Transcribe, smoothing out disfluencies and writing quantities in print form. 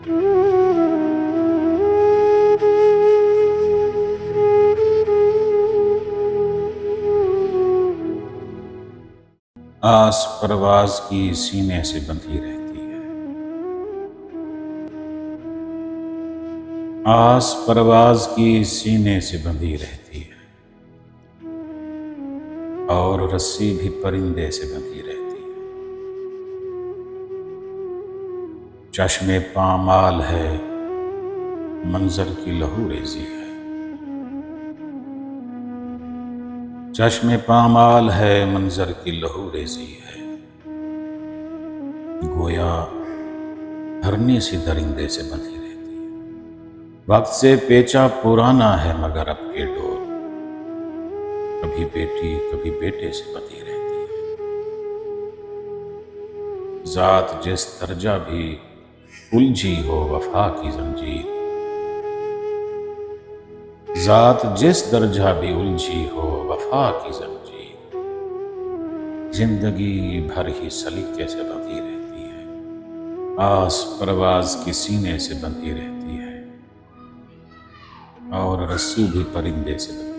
آس پرواز کی سینے سے بندھی رہتی ہے، آس پرواز کی سینے سے بندھی رہتی ہے، اور رسی بھی پرندے سے بندھی رہتی ہے۔ چشم پامال ہے، منظر کی لہو ریزی ہے، چشم پامال ہے، منظر کی لہو ریزی ہے، گویا ہرنی سی درندے سے بندھی رہتی ہے۔ وقت سے پیچا پرانا ہے مگر اب کے ڈور، کبھی بیٹی کبھی بیٹے سے بندھی رہتی ہے۔ ذات جس درجہ بھی الجھی ہو وفا کی زنجیر، ذات جس درجہ بھی الجھی ہو وفا کی زنجیر، زندگی بھر ہی سلیقے سے بندھی رہتی ہے، آس پرواز کی سینے سے بندھی رہتی ہے، اور رسی بھی پرندے سے بندھی